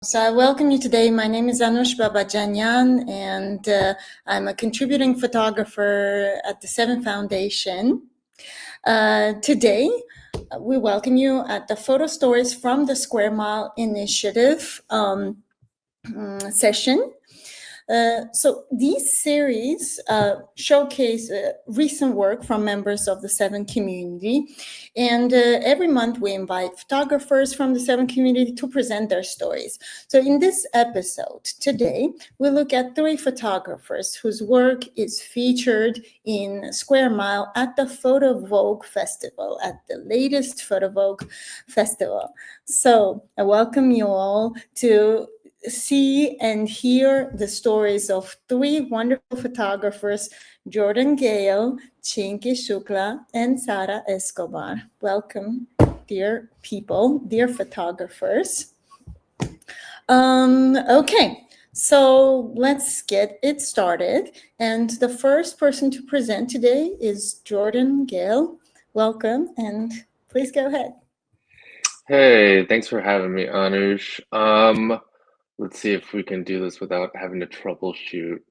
So I welcome you today. My name is Anush Babajanyan, and I'm a contributing photographer at the VII Foundation. Today, we welcome you at the Photo Stories from the Square Mile Initiative session. So these series showcase recent work from members of the VII Community, and every month we invite photographers from the VII Community to present their stories. So in this episode today, we look at 3 photographers whose work is featured in Square Mile at the PhotoVogue Festival, at the latest PhotoVogue Festival. So I welcome you all to see and hear the stories of 3 wonderful photographers, Jordan Gale, Chinky Shukla, and Sara Escobar. Welcome, dear people, dear photographers. Okay, so let's get it started. And the first person to present today is Jordan Gale. Welcome, and please go ahead. Hey, thanks for having me, Anush. Let's see if we can do this without having to troubleshoot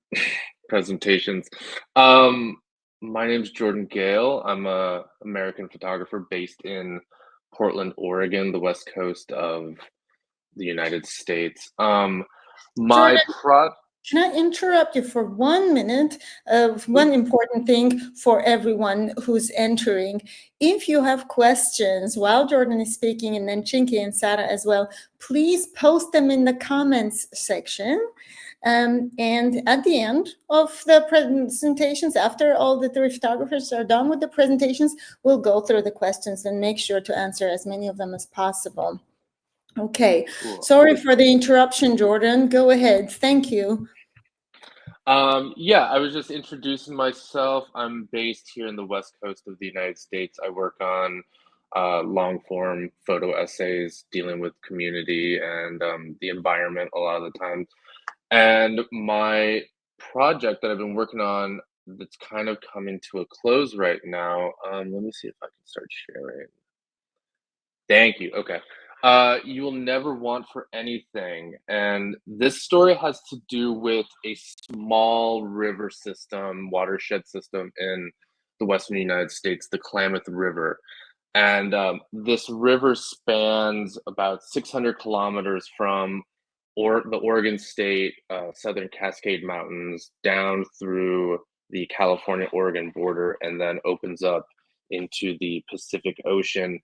presentations. My name's Jordan Gale. I'm a American photographer based in Portland, Oregon, the west coast of the United States. My Jordan, can I interrupt you for 1 minute? One important thing for everyone who's entering. If you have questions while Jordan is speaking, and then Chinky and Sarah as well, please post them in the comments section. And at the end of the presentations, after all the 3 photographers are done with the presentations, we'll go through the questions and make sure to answer as many of them as possible. Okay, Cool. Sorry for the interruption, Jordan. Go ahead. Thank you. Yeah, I was just introducing myself. I'm based here in the west coast of the United States. I work on long form photo essays dealing with community and the environment a lot of the time. And my project that I've been working on that's kind of coming to a close right now. Let me see if I can start sharing. Thank you. Okay. You will never want for anything. And this story has to do with a small river system, watershed system in the Western United States, the Klamath River. And this river spans about 600 kilometers from the Oregon State, Southern Cascade Mountains down through the California-Oregon border and then opens up into the Pacific Ocean.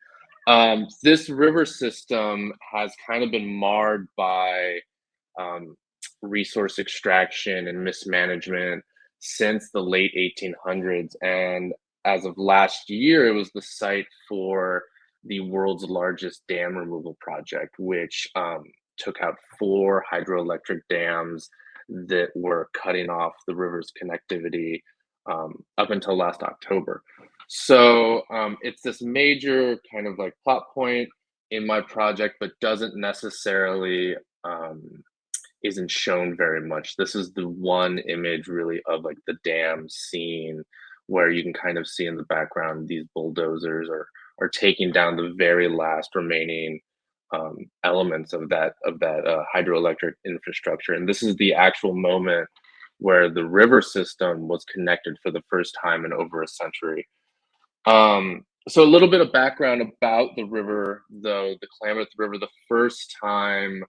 This river system has kind of been marred by resource extraction and mismanagement since the late 1800s. And as of last year, it was the site for the world's largest dam removal project, which took out 4 hydroelectric dams that were cutting off the river's connectivity up until last October. So it's this major kind of like plot point in my project, but doesn't necessarily isn't shown very much. This is the one image really of like the dam scene where you can kind of see in the background these bulldozers are taking down the very last remaining elements of that hydroelectric infrastructure. And this is the actual moment where the river system was connected for the first time in over a century. So a little bit of background about the river, though, the Klamath River. The first time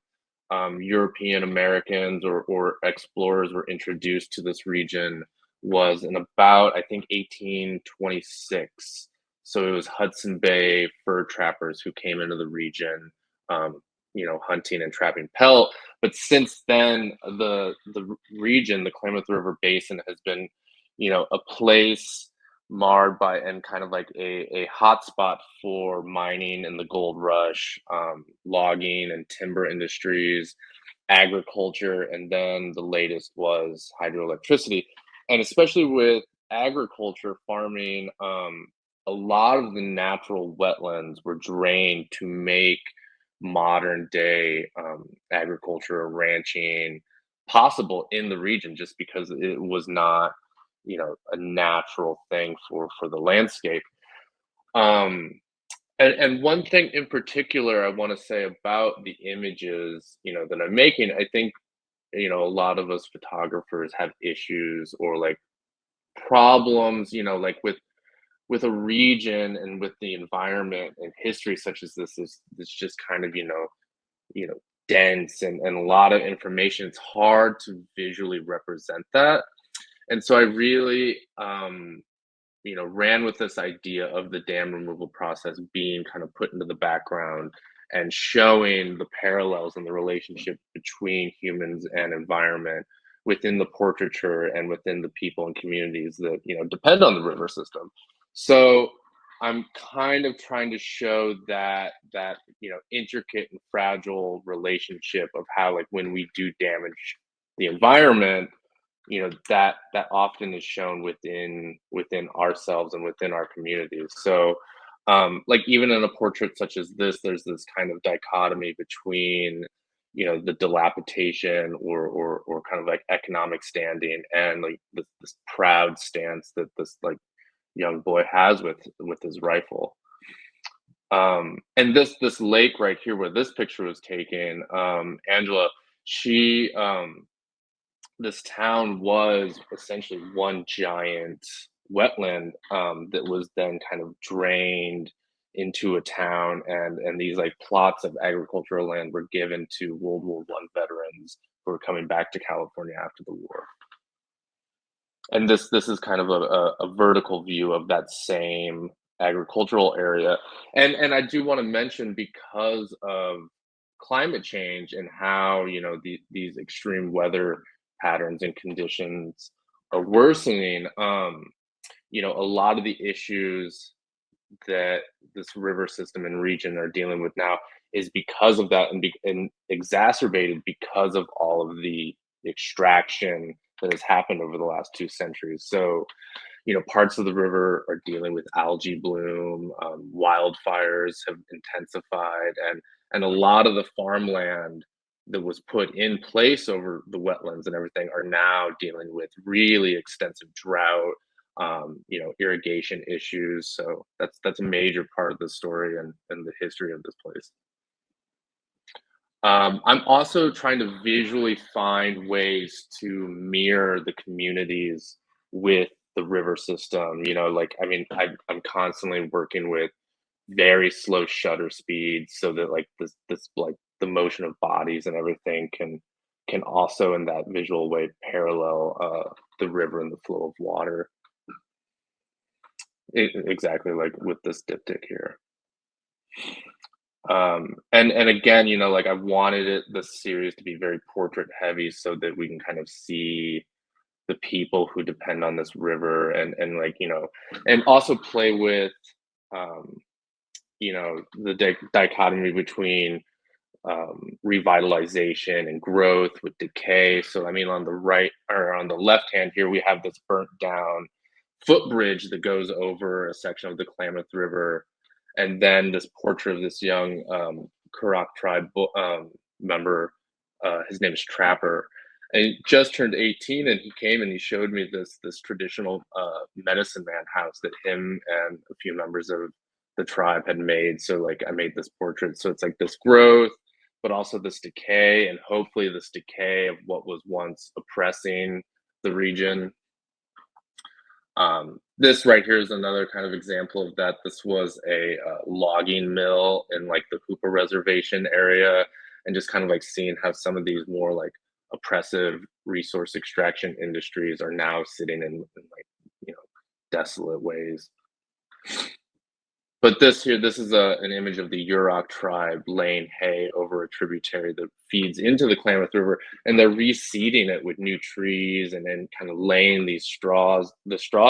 European Americans or explorers were introduced to this region was in about, I think, 1826. So it was Hudson Bay fur trappers who came into the region, hunting and trapping pelt. But since then, the region, the Klamath River Basin, has been, a place marred by and kind of like a hotspot for mining and the gold rush, logging and timber industries, agriculture, and then the latest was hydroelectricity. And especially with agriculture, farming, a lot of the natural wetlands were drained to make modern day agriculture or ranching possible in the region, just because it was not a natural thing for the landscape. And one thing in particular I want to say about the images, that I'm making, I think, a lot of us photographers have issues or like problems, like with a region and with the environment and history such as this is just kind of, you know, dense and a lot of information. It's hard to visually represent that. And so I really ran with this idea of the dam removal process being kind of put into the background and showing the parallels and the relationship between humans and environment within the portraiture and within the people and communities that depend on the river system. So I'm kind of trying to show that intricate and fragile relationship of how, like, when we do damage the environment, that often is shown within ourselves and within our communities. So like, even in a portrait such as this, there's this kind of dichotomy between the dilapidation or kind of like economic standing and like this proud stance that this like young boy has with his rifle. And this lake right here where this picture was taken, Angela, she this town was essentially one giant wetland, that was then kind of drained into a town, and these like plots of agricultural land were given to World War I veterans who were coming back to California after the war. And this is kind of a vertical view of that same agricultural area. And I do want to mention, because of climate change and how these extreme weather patterns and conditions are worsening, a lot of the issues that this river system and region are dealing with now is because of that, and exacerbated because of all of the extraction that has happened over the last 2 centuries. So parts of the river are dealing with algae bloom, wildfires have intensified, and a lot of the farmland that was put in place over the wetlands and everything are now dealing with really extensive drought, irrigation issues. So that's a major part of the story and the history of this place. I'm also trying to visually find ways to mirror the communities with the river system. Like, I mean, I'm constantly working with very slow shutter speeds so that like this like the motion of bodies and everything can also in that visual way parallel the river and the flow of water. Exactly like with this diptych here. And again, like, I wanted the series to be very portrait heavy so that we can kind of see the people who depend on this river, and like, and also play with um the dichotomy between revitalization and growth with decay. So I mean, on the right or on the left hand here, we have this burnt down footbridge that goes over a section of the Klamath River, and then this portrait of this young Kurok tribe member. His name is Trapper, and he just turned 18, and he came and he showed me this traditional medicine man house that him and a few members of the tribe had made. So like, I made this portrait. So it's like this growth, but also this decay, and hopefully this decay of what was once oppressing the region. This right here is another kind of example of that. This was a logging mill in like the Hooper Reservation area, and just kind of like seeing how some of these more like oppressive resource extraction industries are now sitting in like desolate ways. But this is an image of the Yurok tribe laying hay over a tributary that feeds into the Klamath River, and they're reseeding it with new trees and then kind of laying the straw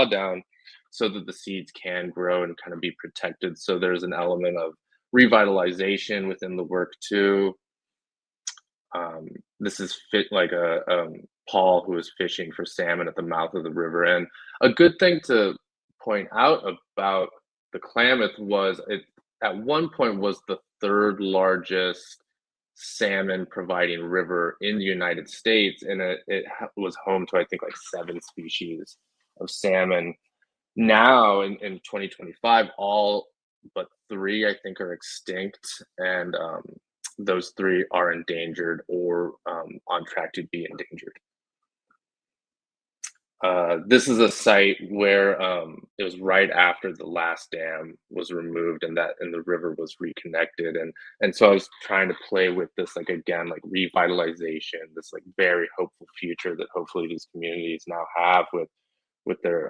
down so that the seeds can grow and kind of be protected. So there's an element of revitalization within the work too. This is fit like a Paul who is fishing for salmon at the mouth of the river. And a good thing to point out about the Klamath was it at one point was the third largest salmon providing river in the United States, and it was home to, I think, like 7 species of salmon. Now in 2025, all but three I think are extinct, and those three are endangered or on track to be endangered. This is a site where it was right after the last dam was removed and that and the river was reconnected, and so I was trying to play with this like again like revitalization, this like very hopeful future that hopefully these communities now have with their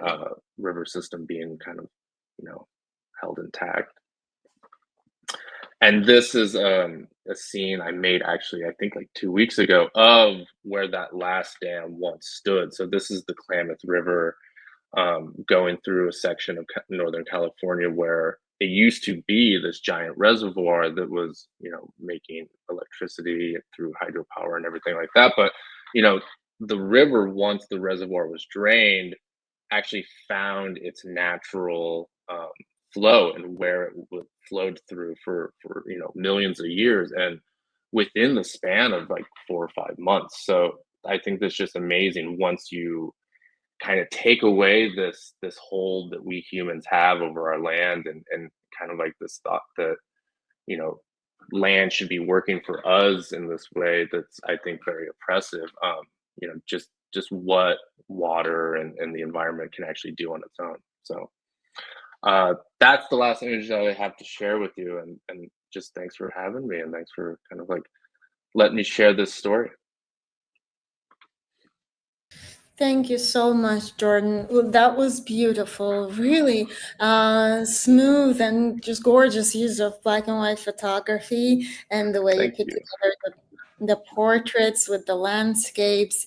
river system being kind of you know held intact. And this is a scene I made actually, I think like 2 weeks ago of where that last dam once stood. So this is the Klamath River going through a section of Northern California where it used to be this giant reservoir that was, making electricity through hydropower and everything like that. But, you know, the river, once the reservoir was drained, actually found its natural flow and where it flowed through for millions of years and within the span of like 4 or 5 months. So I think that's just amazing once you kind of take away this hold that we humans have over our land and kind of like this thought that you know land should be working for us in this way that's I think very oppressive. Just what water and the environment can actually do on its own. So that's the last image that I have to share with you, and just thanks for having me and thanks for kind of like letting me share this story. Thank you so much, Jordan. Well, that was beautiful, really smooth and just gorgeous use of black and white photography and the way you Thank put you. together the portraits with the landscapes.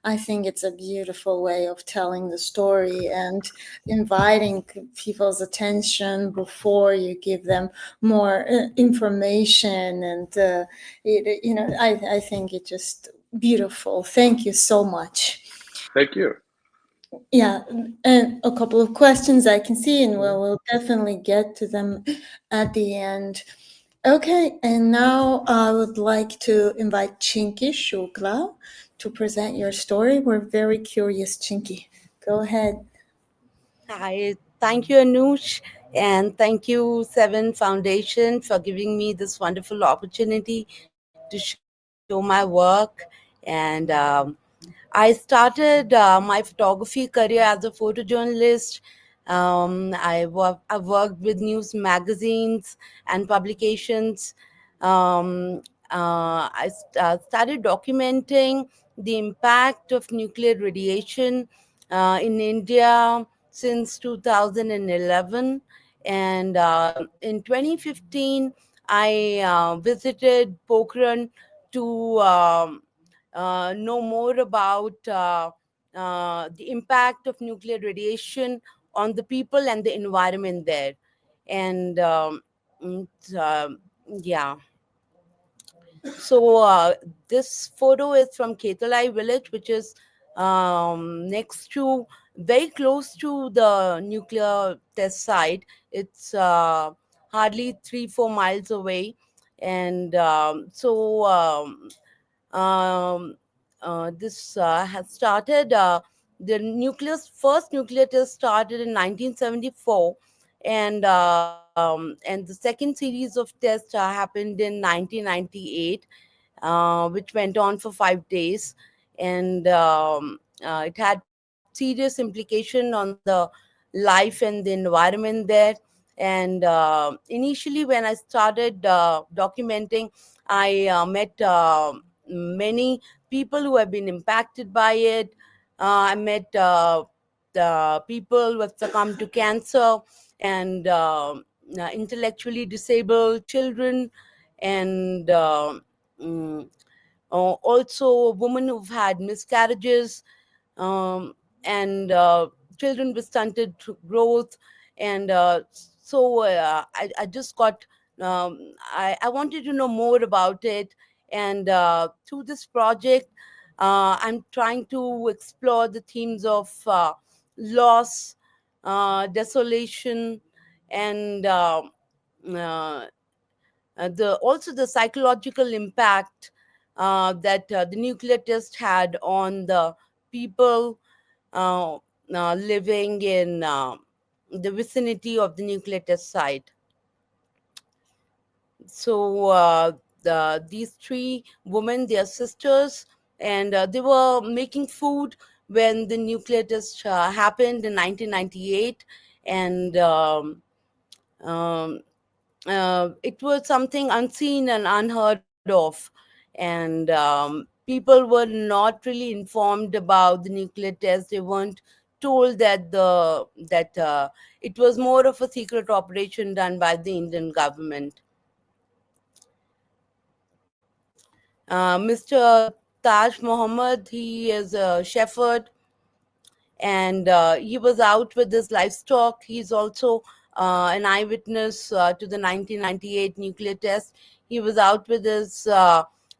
I think it's a beautiful way of telling the story and inviting people's attention before you give them more information. And, I think it's just beautiful. Thank you so much. Thank you. Yeah, and a couple of questions I can see, and we'll definitely get to them at the end. Okay, and now I would like to invite Chinky Shukla to present your story. We're very curious, Chinky. Go ahead. Hi, thank you, Anush, and thank you, Seven Foundation, for giving me this wonderful opportunity to show my work. And I started my photography career as a photojournalist. I've worked with news magazines and publications. I started documenting the impact of nuclear radiation in India since 2011. And in 2015, I visited Pokhran to know more about the impact of nuclear radiation on the people and the environment there. And mm, uh, yeah. So this photo is from Ketalai village, which is next to, very close to the nuclear test site. It's hardly 3-4 miles away, and um, this has started. The first nuclear test started in 1974, and the second series of tests happened in 1998, which went on for 5 days, and it had serious implication on the life and the environment there. And initially, when I started documenting, I met many people who have been impacted by it. I met the people who have succumbed to cancer, and intellectually disabled children, and mm, also women who've had miscarriages, um, and children with stunted growth. And I just got, I wanted to know more about it. And through this project, I'm trying to explore the themes of loss, desolation, and uh, the also the psychological impact that the nuclear test had on the people uh, living in the vicinity of the nuclear test site. These three women, they are sisters, and they were making food when the nuclear test happened in 1998. And um, it was something unseen and unheard of. And people were not really informed about the nuclear test. They weren't told that it was more of a secret operation done by the Indian government. Mr. Taj Mohammed, he is a shepherd, and he was out with his livestock. He's also an eyewitness to the 1998 nuclear test. He was out with his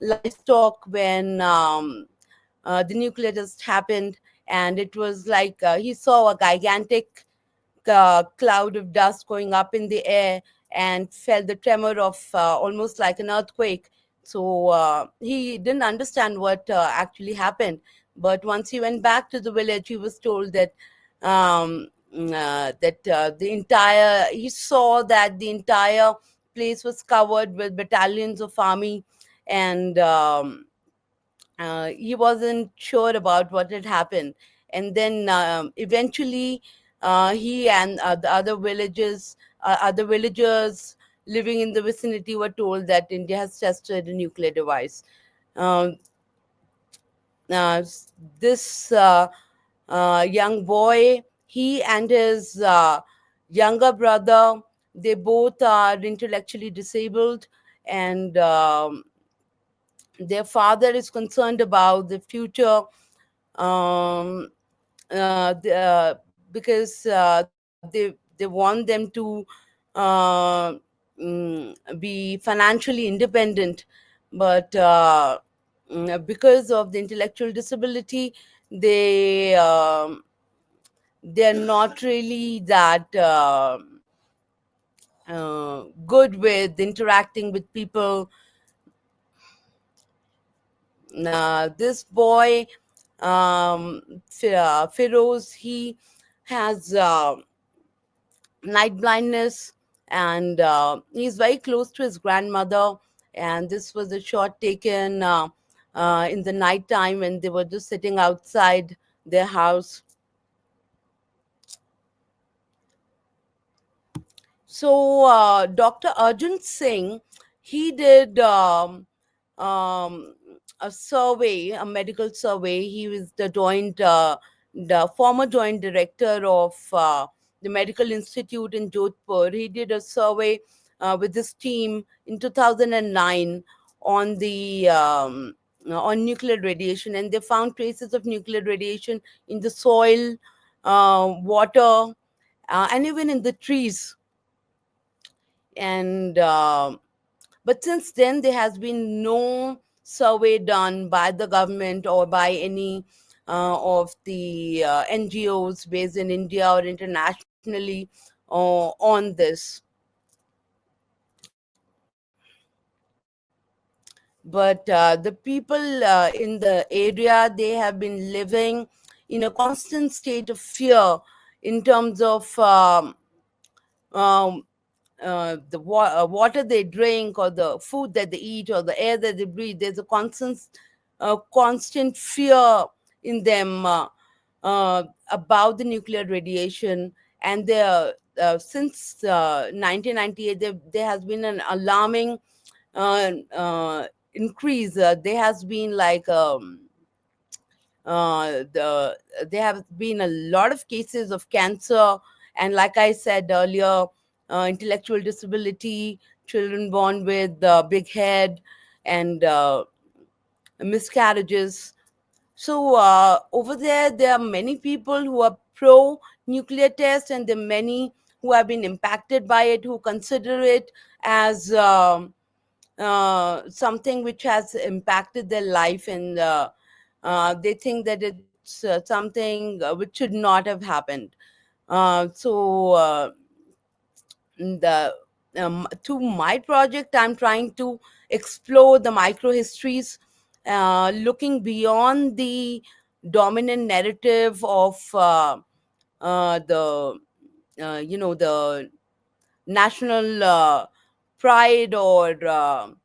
livestock when the nuclear test happened, and it was like he saw a gigantic cloud of dust going up in the air and felt the tremor of almost like an earthquake. So he didn't understand what actually happened. But once he went back to the village, he was told that the entire he saw that the entire place was covered with battalions of army, and he wasn't sure about what had happened. And then eventually, he and other villagers living in the vicinity were told that India has tested a nuclear device. Um, uh, s- this young boy, he and his younger brother, they both are intellectually disabled, and their father is concerned about the future, um, because they want them to uh, be financially independent, but because of the intellectual disability, they they're not really that good with interacting with people. This boy, Firoz, he has night blindness, and he's very close to his grandmother. And this was a shot taken in the night time when they were just sitting outside their house. So Dr. Arjun Singh, he did um, a survey, a medical survey. He was the former joint director of the Medical Institute in Jodhpur. He did a survey with his team in 2009 on the on nuclear radiation, and they found traces of nuclear radiation in the soil, water, and even in the trees. And but since then there has been no survey done by the government or by any of the NGOs based in India or internationally on this. But the people in the area, they have been living in a constant state of fear in terms of um, water they drink, or the food that they eat, or the air that they breathe. There's a constant fear in them about the nuclear radiation. And there, since 1998, there has been an alarming increase. There has been like there have been a lot of cases of cancer, and like I said earlier, intellectual disability, children born with big head, and miscarriages. So over there are many people who are pro nuclear test, and there are many who have been impacted by it, who consider it as something which has impacted their life, and they think that it's something which should not have happened. So the to my project, I'm trying to explore the microhistories, looking beyond the dominant narrative of the the national pride or the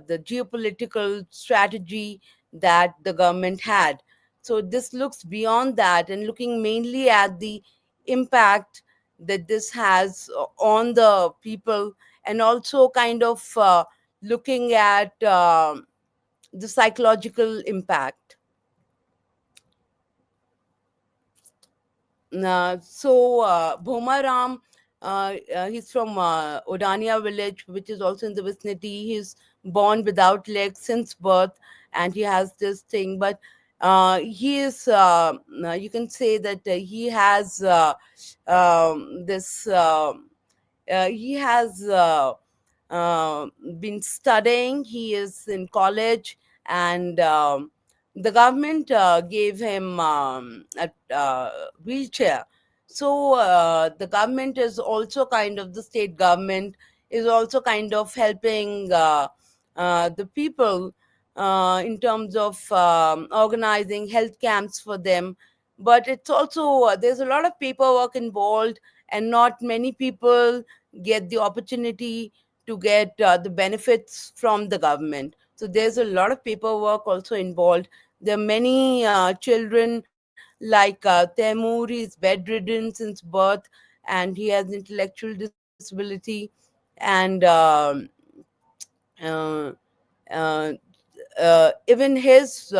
geopolitical strategy that the government had. So this looks beyond that and looking mainly at the impact that this has on the people, and also kind of looking at the psychological impact. Bhomaram, he's from Odania village, which is also in the vicinity. He's born without legs since birth, and he has this thing. But he is, you can say that he has this. He has uh, been studying. He is in college, and the government gave him a wheelchair. So the government is also kind of, the state government is also kind of helping the people in terms of organizing health camps for them. But it's also there's a lot of paperwork involved, and not many people get the opportunity to get the benefits from the government. So there's a lot of paperwork also involved. There are many children like Temur. He's bedridden since birth, and he has intellectual disability, and uh, uh, even his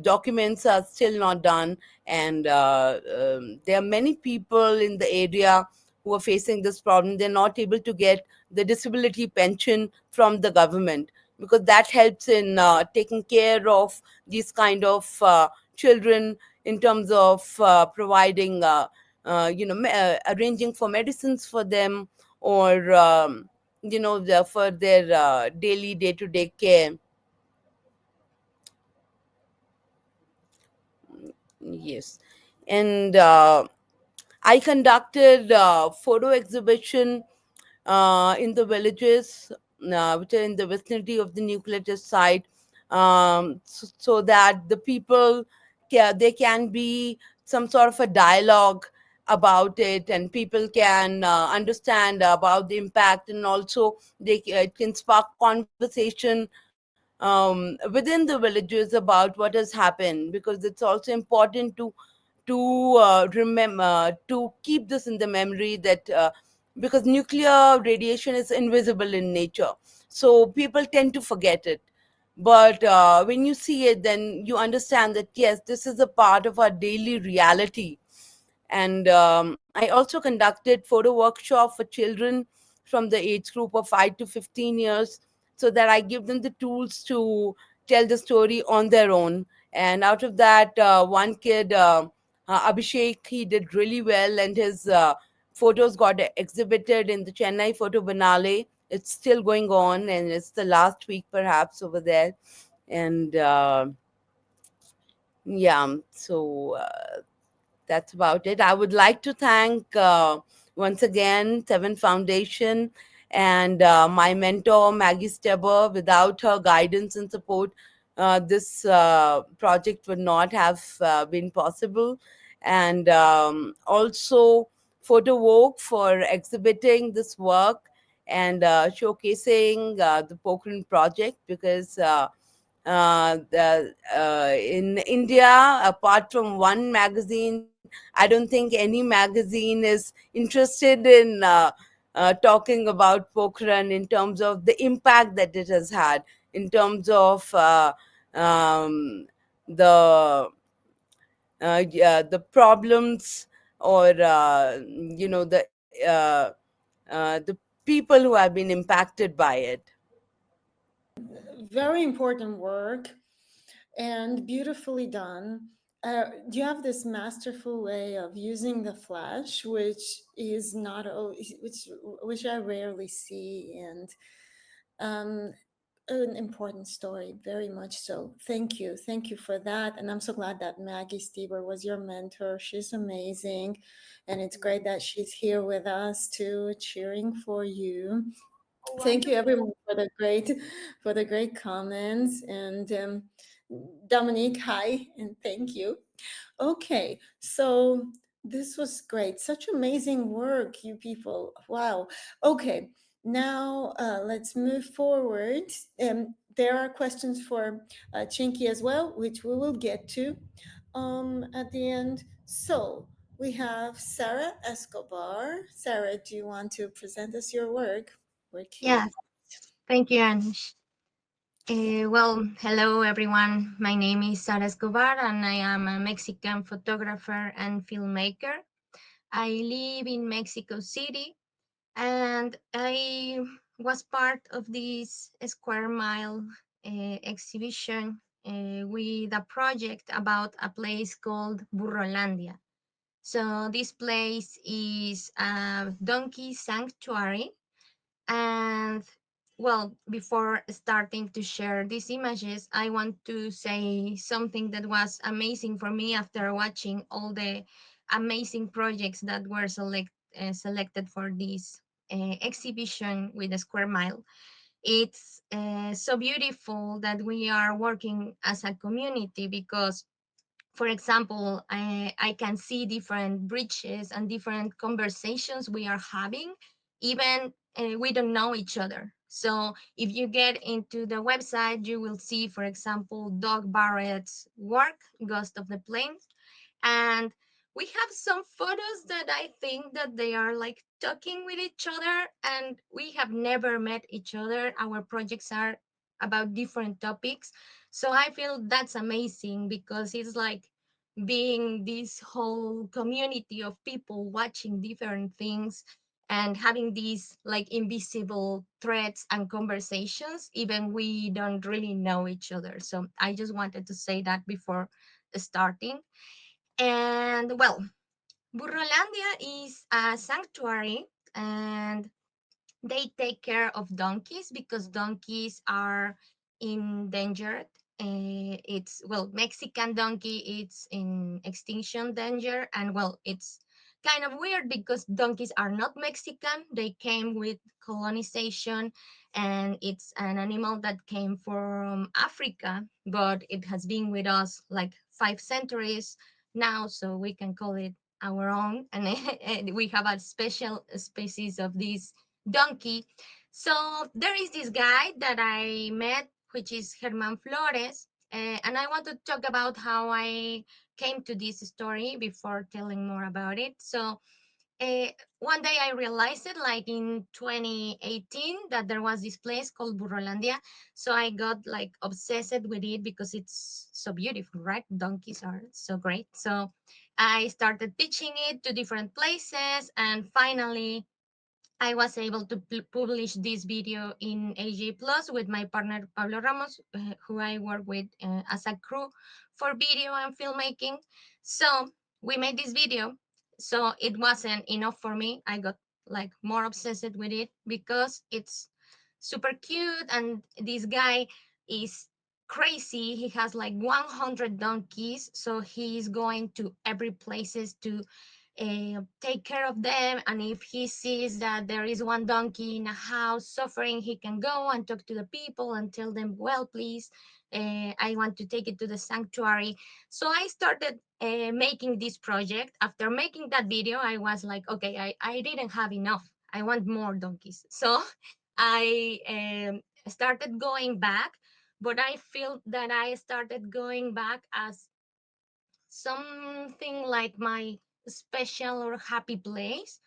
documents are still not done. And there are many people in the area who are facing this problem. They're not able to get the disability pension from the government, because that helps in taking care of these kind of children, in terms of providing arranging for medicines for them, or for their daily day-to-day care. Yes. And I conducted photo exhibition in the villages which are in the vicinity of the nuclear test site, so that the people they can be some sort of a dialogue about it, and people can understand about the impact, and also it can spark conversation within the villages about what has happened, because it's also important to remember, to keep this in the memory, that because nuclear radiation is invisible in nature, so people tend to forget it. But when you see it, then you understand that yes, this is a part of our daily reality. And I also conducted photo workshop for children from the age group of 5 to 15 years, so that I give them the tools to tell the story on their own. And out of that, one kid, Abhishek, he did really well, and his photos got exhibited in the Chennai Photo Biennale. It's still going on, and it's the last week perhaps over there. And yeah, so that's about it. I would like to thank once again Seven Foundation and my mentor Maggie Steber. Without her guidance and support, this project would not have been possible. And also PhotoVogue for exhibiting this work and showcasing the Pokhran project, because in India, apart from one magazine, I don't think any magazine is interested in talking about Pokhran in terms of the impact that it has had, in terms of um, the the problems, or the people who have been impacted by it. Very important work and beautifully done. You have this masterful way of using the flash, which is not always, which I rarely see, and um, an important story, very much so. Thank you for that, and I'm so glad that Maggie Steber was your mentor. She's amazing, and it's great that she's here with us too, cheering for you. Thank you Wonderful. everyone for the great comments, and Dominique, hi and thank you. Okay, so This was great. Such amazing work, you people. Wow. Okay. Now let's move forward. There are questions for Chinky as well, which we will get to at the end. So we have Sarah Escobar. Sarah, do you want to present us your work? Work here. Yes, thank you, Ange. Well, hello everyone. My name is Sara Escobar and I am a Mexican photographer and filmmaker. I live in Mexico City and I was part of this Square Mile exhibition with a project about a place called Burrolandia. So, this place is a donkey sanctuary and well, before starting to share these images, I want to say something that was amazing for me after watching all the amazing projects that were selected for this exhibition with the Square Mile. It's so beautiful that we are working as a community because for example, I can see different bridges and different conversations we are having, even we don't know each other. So if you get into the website, you will see, for example, Doug Barrett's work, Ghost of the Plains, and we have some photos that I think that they are like talking with each other, and we have never met each other. Our projects are about different topics, so I feel that's amazing because it's like being this whole community of people watching different things and having these like invisible threads and conversations even we don't really know each other. So I just wanted to say that before starting. And well, Burrolandia is a sanctuary and they take care of donkeys because donkeys are endangered. It's well, Mexican donkey, it's in extinction danger, and well, it's kind of weird because donkeys are not Mexican. They came with colonization, and it's an animal that came from Africa, but it has been with us like 5 centuries now, so we can call it our own, and, and we have a special species of this donkey. So there is this guy that I met, which is Herman Flores, and I want to talk about how I came to this story before telling more about it. So uh, one day I realized it, like in 2018, that there was this place called Burrolandia. So I got like obsessed with it because it's so beautiful, right? Donkeys are so great. So I started teaching it to different places, and finally I was able to publish this video in AJ Plus with my partner Pablo Ramos, who I work with as a crew for video and filmmaking. So we made this video. So it wasn't enough for me. I got like more obsessed with it because it's super cute and this guy is crazy. He has like 100 donkeys, so he's going to every places to take care of them. And if he sees that there is one donkey in a house suffering, he can go and talk to the people and tell them, well, please, I want to take it to the sanctuary. So I started making this project. After making that video, I was like, okay, I didn't have enough. I want more donkeys. So I started going back, but I feel that I started going back as something like my special or happy place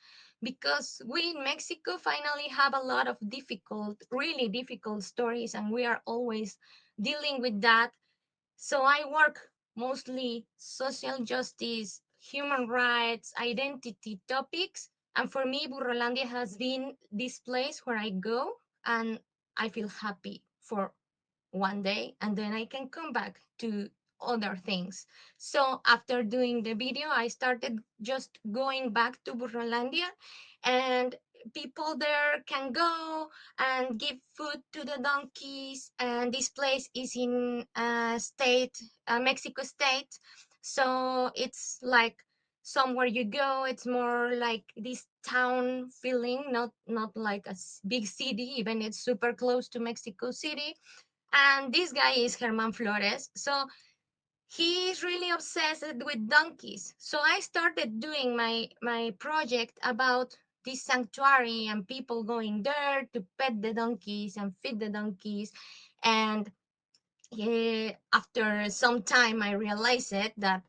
because we in Mexico finally have a lot of difficult, really difficult stories, and we are always dealing with that. So I work mostly social justice, human rights, identity topics, and for me, Burrolandia has been this place where I go and I feel happy for one day and then I can come back to other things. So after doing the video, I started just going back to Burrolandia and people there can go and give food to the donkeys. And this place is in Mexico state. So it's like somewhere you go, it's more like this town feeling, not like a big city, even it's super close to Mexico City. And this guy is Herman Flores. So he is really obsessed with donkeys. So I started doing my project about this sanctuary and people going there to pet the donkeys and feed the donkeys. And after some time, I realized that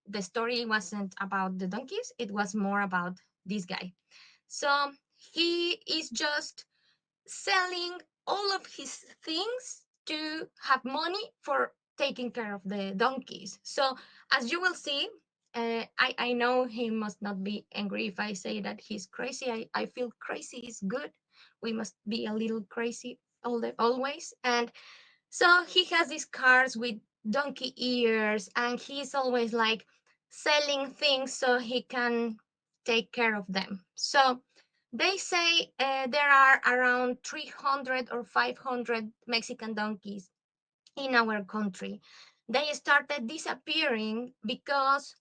the story wasn't about the donkeys; it was more about this guy. So he is just selling all of his things to have money for taking care of the donkeys. So, as you will see, I know he must not be angry if I say that he's crazy. I feel crazy is good. We must be a little crazy always. And so he has these cars with donkey ears, and he's always like selling things so he can take care of them. So they say there are around 300 or 500 Mexican donkeys in our country. They started disappearing because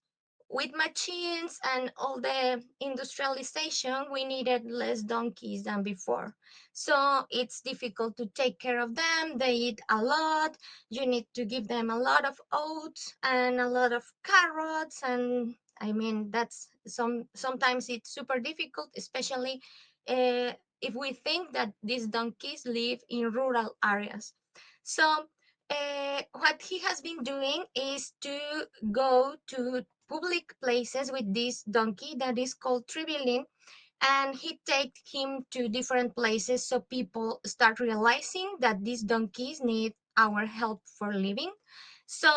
with machines and all the industrialization, we needed less donkeys than before. So it's difficult to take care of them. They eat a lot. You need to give them a lot of oats and a lot of carrots. And I mean, that's sometimes it's super difficult, especially if we think that these donkeys live in rural areas. So what he has been doing is to go to public places with this donkey that is called Tribilin, and he take him to different places so people start realizing that these donkeys need our help for living. So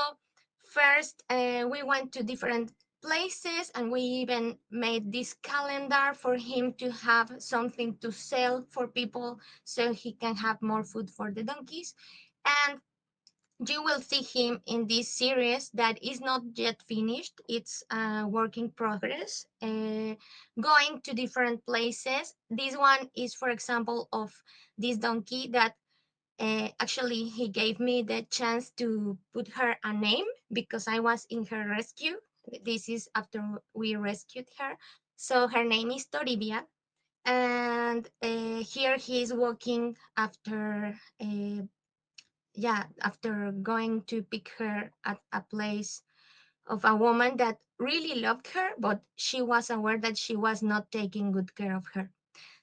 first we went to different places, and we even made this calendar for him to have something to sell for people so he can have more food for the donkeys. And you will see him in this series that is not yet finished. It's a work in progress, going to different places. This one is, for example, of this donkey that actually he gave me the chance to put her a name because I was in her rescue. This is after we rescued her. So her name is Toribia. And here he is walking after after going to pick her at a place of a woman that really loved her, but she was aware that she was not taking good care of her.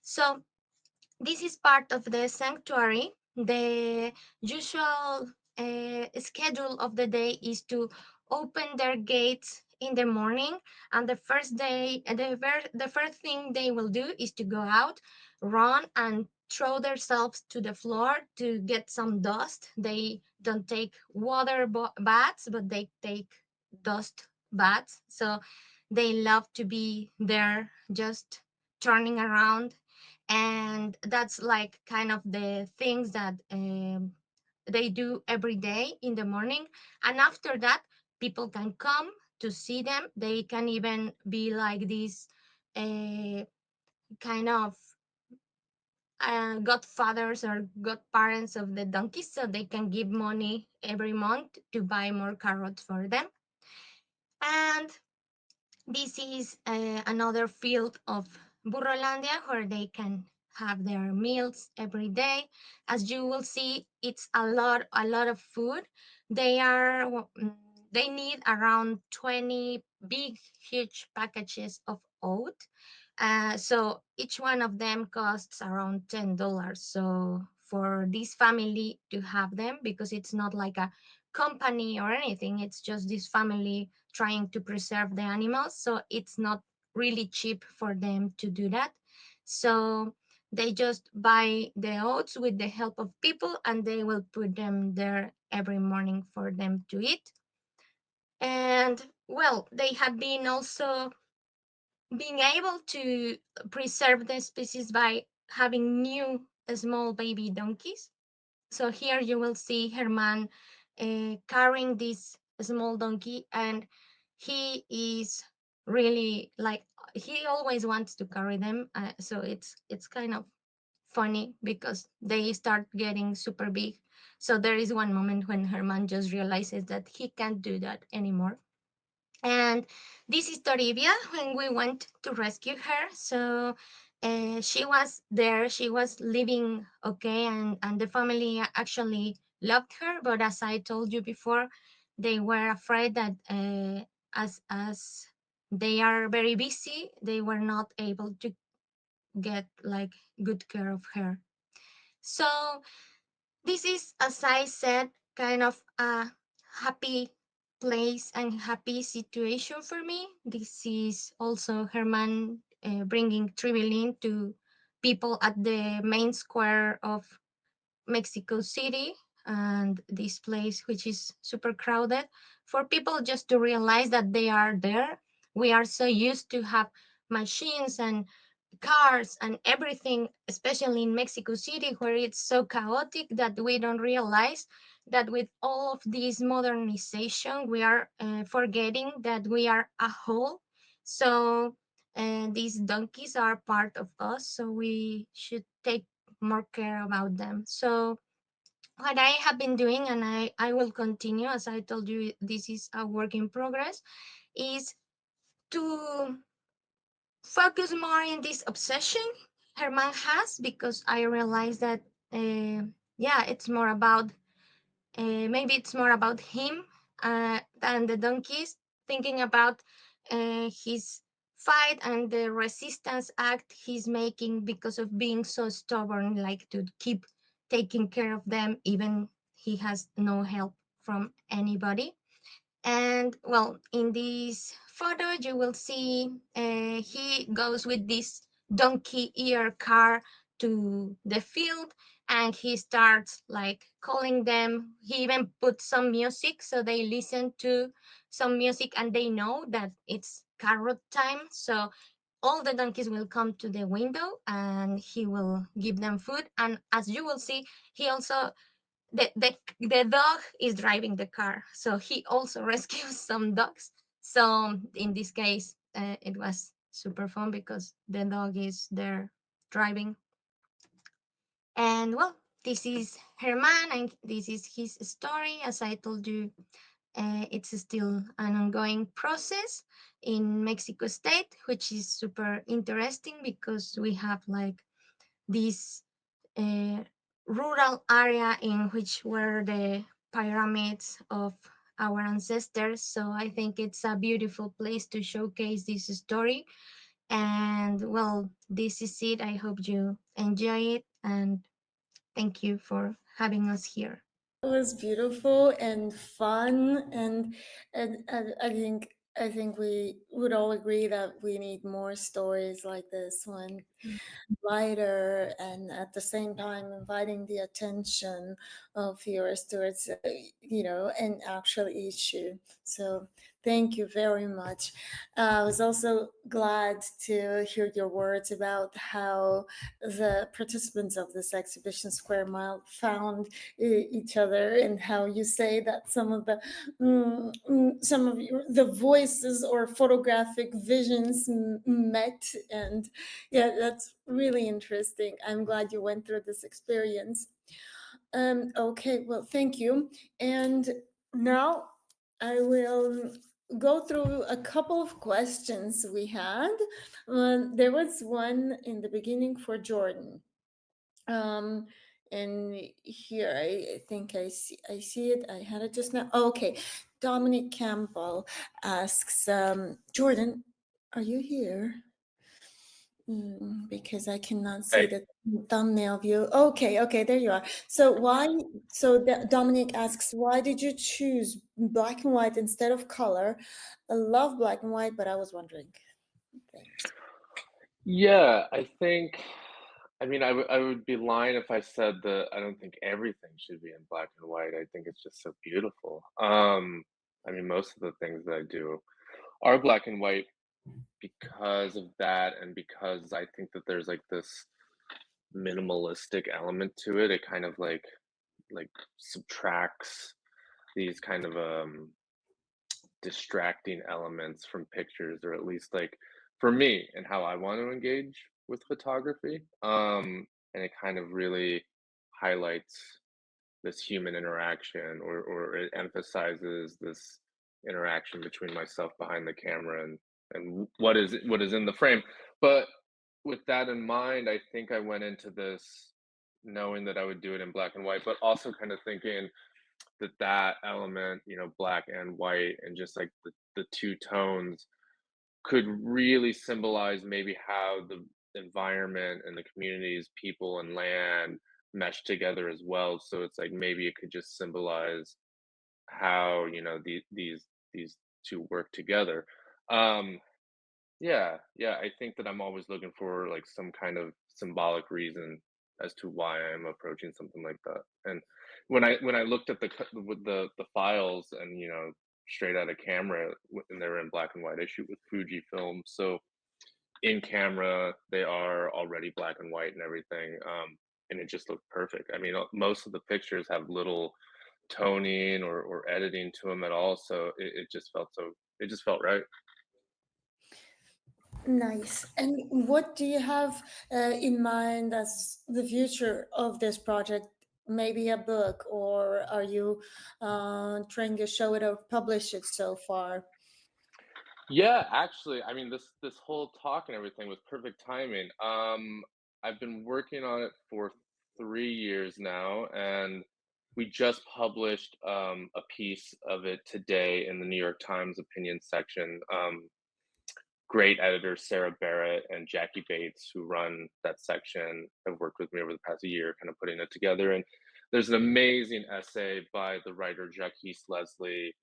So this is part of the sanctuary. The usual schedule of the day is to open their gates in the morning, and the first thing they will do is to go out, run, and throw themselves to the floor to get some dust. They don't take water baths, but they take dust baths. So they love to be there, just turning around, and that's like kind of the things that they do every day in the morning. And after that, people can come to see them. They can even be like these uh, kind of godfathers or godparents of the donkeys, so they can give money every month to buy more carrots for them. And this is another field of Burrolandia where they can have their meals every day. As you will see, it's a lot of food. They are they need around 20 big, huge packages of oat. So each one of them costs around $10. So for this family to have them, because it's not like a company or anything, it's just this family trying to preserve the animals. So it's not really cheap for them to do that. So they just buy the oats with the help of people, and they will put them there every morning for them to eat. And well, they have been also being able to preserve the species by having new small baby donkeys. So here you will see Herman carrying this small donkey, and he is really like he always wants to carry them. So it's kind of funny because they start getting super big. So there is one moment when Herman just realizes that he can't do that anymore. And this is Toribia when we went to rescue her. So she was there, she was living okay, and the family actually loved her. But as I told you before, they were afraid that as they are very busy, they were not able to get like good care of her. So this is, as I said, kind of a happy place and happy situation for me. This is also Herman bringing Tribilin to people at the main square of Mexico City, and this place, which is super crowded, for people just to realize that they are there. We are so used to have machines and cars and everything, especially in Mexico City, where it's so chaotic that we don't realize that with all of this modernization, we are forgetting that we are a whole. So these donkeys are part of us, so we should take more care about them. So what I have been doing, and I will continue, as I told you, this is a work in progress, is to focus more in this obsession Herman has, because I realized that yeah, it's more about maybe it's more about him than the donkeys, thinking about his fight and the resistance act he's making because of being so stubborn, like to keep taking care of them even he has no help from anybody. And well, in this photo, you will see he goes with this donkey ear car to the field, and he starts like calling them. He even puts some music so they listen to some music and they know that it's carrot time. So all the donkeys will come to the window and he will give them food. And as you will see, he also the dog is driving the car, so he also rescues some dogs. So in this case, it was super fun because the dog is there driving. And well, this is Herman, and this is his story. As I told you, it's still an ongoing process in Mexico State, which is super interesting because we have like this uh, rural area in which were the pyramids of our ancestors. So I think it's a beautiful place to showcase this story. And well, this is it. I hope you enjoy it, and thank you for having us here. It was beautiful and fun, and I think we would all agree that we need more stories like this one, lighter and at the same time inviting the attention of viewers towards an actual issue. So thank you very much. I was also glad to hear your words about how the participants of this exhibition Square Mile found each other, and how you say that some of the voices or photographic visions met. And yeah, that's really interesting. I'm glad you went through this experience. Okay, well, thank you. And now I will go through a couple of questions we had. There was one in the beginning for Jordan. Um, and here I think I see it. I had it just now. Okay, Dominic Campbell asks, Jordan, are you here? Because I cannot see Hey, the thumbnail view. Okay, there you are. So Dominic asks, why did you choose black and white instead of color? I love black and white, but I was wondering. Thanks. yeah, I mean, I would be lying if I said that I don't think everything should be in black and white. I think it's just so beautiful. I mean, most of the things that I do are black and white because of that, and because I think that there's like this minimalistic element to it. It kind of like subtracts these kind of distracting elements from pictures, or at least like for me and how I want to engage with photography. And it kind of really highlights this human interaction, or it emphasizes this interaction between myself behind the camera and what is in the frame. But with that in mind, I think I went into this knowing that I would do it in black and white, but also kind of thinking that element, black and white, and just like the two tones could really symbolize maybe how the environment and the communities, people and land mesh together as well. So it's like maybe it could just symbolize how, these two work together. Um, yeah, yeah, I think that I'm always looking for like some kind of symbolic reason as to why I'm approaching something like that. And when I looked at with the files, and straight out of camera, and they were in black and white, I shoot with Fujifilm, so in camera they are already black and white and everything, and it just looked perfect. I mean, most of the pictures have little toning or editing to them at all, so it just felt right. Nice. And what do you have in mind as the future of this project? Maybe a book, or are you trying to show it or publish it so far? Yeah, actually, I mean, this whole talk and everything was perfect timing. I've been working on it for 3 years now, and we just published a piece of it today in the New York Times opinion section. Great editors Sarah Barrett and Jackie Bates, who run that section, have worked with me over the past year, kind of putting it together. And there's an amazing essay by the writer Jacques Leslie.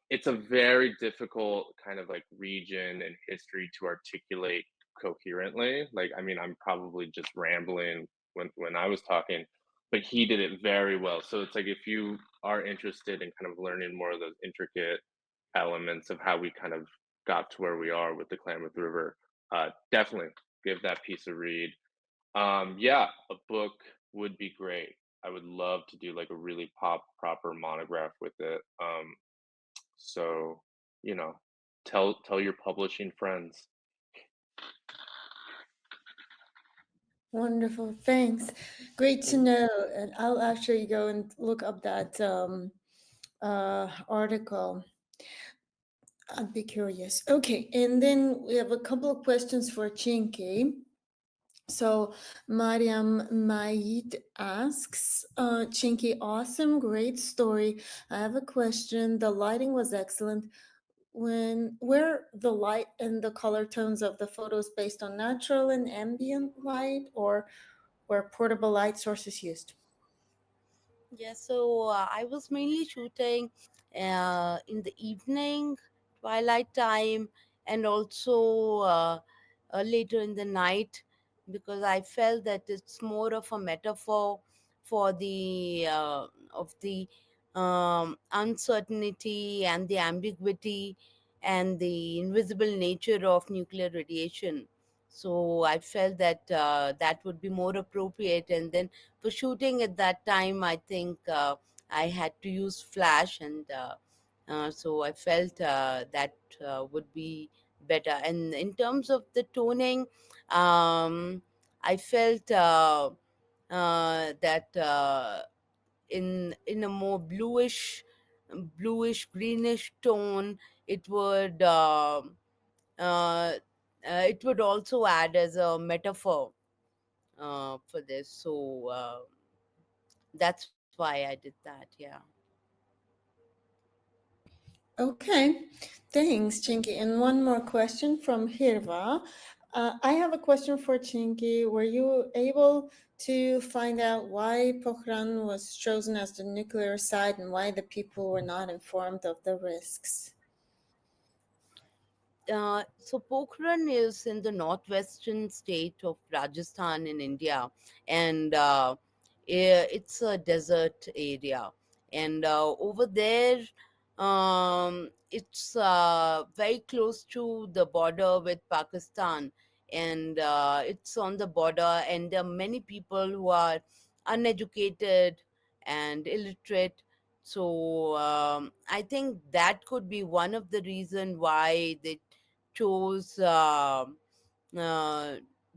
It's a very difficult kind of like region and history to articulate coherently. Like, I mean, I'm probably just rambling when I was talking, but he did it very well. So it's like if you are interested in kind of learning more of those intricate elements of how we kind of got to where we are with the Klamath River, definitely give that piece a read. Yeah, a book would be great. I would love to do like a really proper monograph with it. So, you know, tell your publishing friends. Wonderful. Thanks. Great to Mm. know. And I'll actually go and look up that article. I'd be curious. Okay. And then we have a couple of questions for Chinky. So Mariam Maid asks, Chinky, awesome, great story. I have a question. The lighting was excellent. Were the light and the color tones of the photos based on natural and ambient light, or were portable light sources used? Yeah, so I was mainly shooting in the evening, twilight time, and also later in the night, because I felt that it's more of a metaphor for the of the uncertainty and the ambiguity and the invisible nature of nuclear radiation. So I felt that that would be more appropriate, and then for shooting at that time, I think I had to use flash, and so I felt that would be better. And in terms of the toning, I felt that in a more bluish greenish tone, it would uh, it would also add as a metaphor for this. So that's why I did that. Yeah. Okay, thanks, Chinky. And one more question from Hirva. I have a question for Chinky. Were you able to find out why Pokhran was chosen as the nuclear site and why the people were not informed of the risks? So Pokhran is in the northwestern state of Rajasthan in India, and it's a desert area. And over there, it's very close to the border with Pakistan, and it's on the border. And there are many people who are uneducated and illiterate. So I think that could be one of the reason why they chose uh,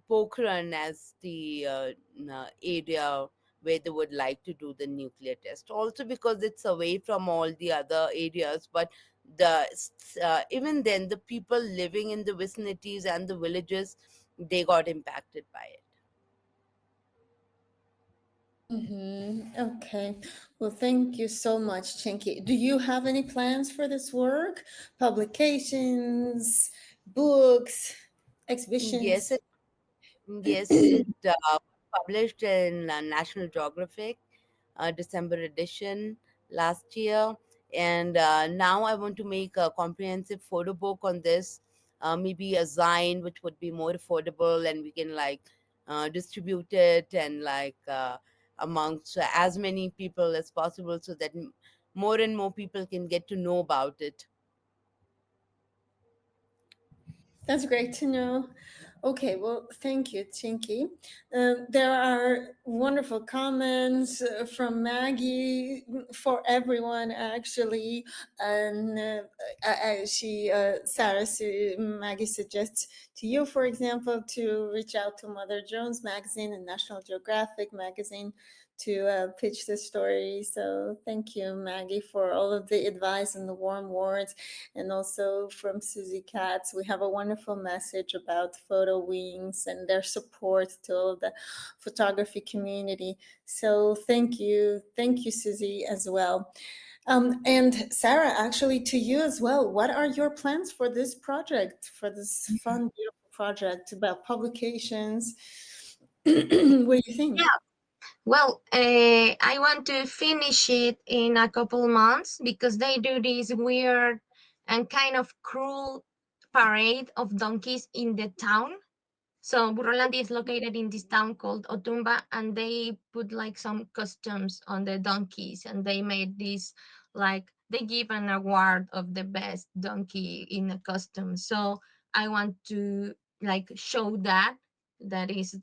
Pokhran as the area where they would like to do the nuclear test. Also because it's away from all the other areas, but even then the people living in the vicinities and the villages, they got impacted by it. Okay. Well, thank you so much, Chinky. Do you have any plans for this work? Publications, books, Yes, exhibitions? yes, it published in National Geographic, December edition last year, and now I want to make a comprehensive photo book on this. Maybe a Zine, which would be more affordable, and we can like distribute it and like amongst as many people as possible, so that more and more people can get to know about it. That's great to know. Okay, well, thank you, Chinky. There are wonderful comments from Maggie for everyone, actually. And Maggie suggests to you, for example, to reach out to Mother Jones Magazine and National Geographic Magazine to pitch the story. So thank you, Maggie, for all of the advice and the warm words. And also from Susie Katz, we have a wonderful message about photo wings and their support to all of the photography community. So thank you, Susie, as well. And Sarah, actually to you as well, what are your plans for this project, for this fun, beautiful project about publications? What do you think? Yeah. Well, I want to finish it in a couple months because they do this weird and kind of cruel parade of donkeys in the town. So Burrolandi is located in this town called Otumba, and they put like some costumes on the donkeys, and they made this like they give an award of the best donkey in a costume. So I want to like show that is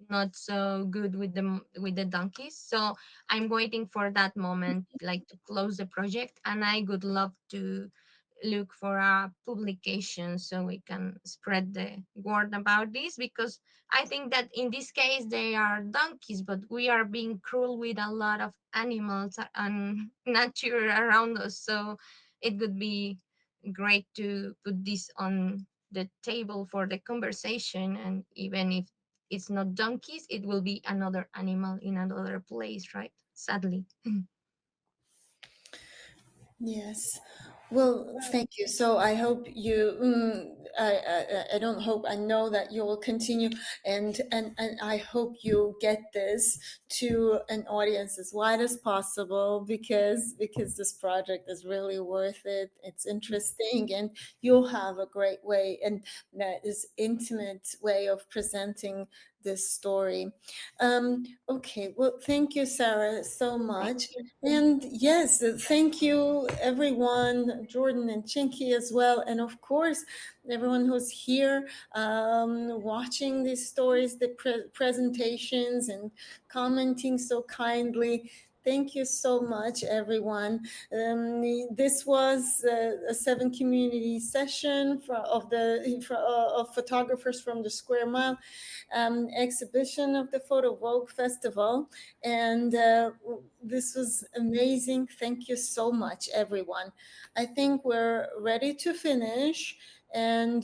not so good with the donkeys. So I'm waiting for that moment like to close the project, and I would love to look for a publication so we can spread the word about this, because I think that in this case they are donkeys, but we are being cruel with a lot of animals and nature around us. So it would be great to put this on the table for the conversation, and even if it's not donkeys, it will be another animal in another place, right? Sadly. Yes. Well, thank you. So I hope you, I don't hope, I know that you will continue, and I hope you get this to an audience as wide as possible, because this project is really worth it. It's interesting, and you'll have a great way, and this intimate way of presenting this story. Okay, well, thank you, Sarah, so much. And yes, thank you, everyone, Jordan and Chinky as well. And of course, everyone who's here watching these stories, the presentations, and commenting so kindly. Thank you so much, everyone. This was a VII Community session of photographers from the Square Mile exhibition of the PhotoVogue Festival. And this was amazing. Thank you so much, everyone. I think we're ready to finish. And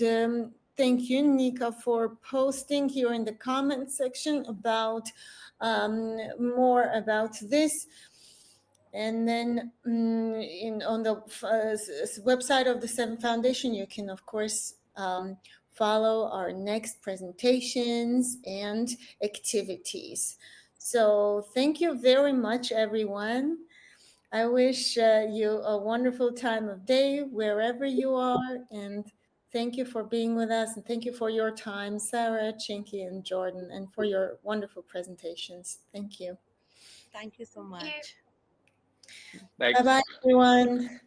thank you, Nika, for posting here in the comment section about more about this. And then on the website of the Seven Foundation, you can, of course, follow our next presentations and activities. So thank you very much, everyone. I wish you a wonderful time of day wherever you are. And thank you for being with us. And thank you for your time, Sarah, Chinky, and Jordan, and for your wonderful presentations. Thank you. Thank you so Thank you. much. Thanks. Bye-bye, everyone.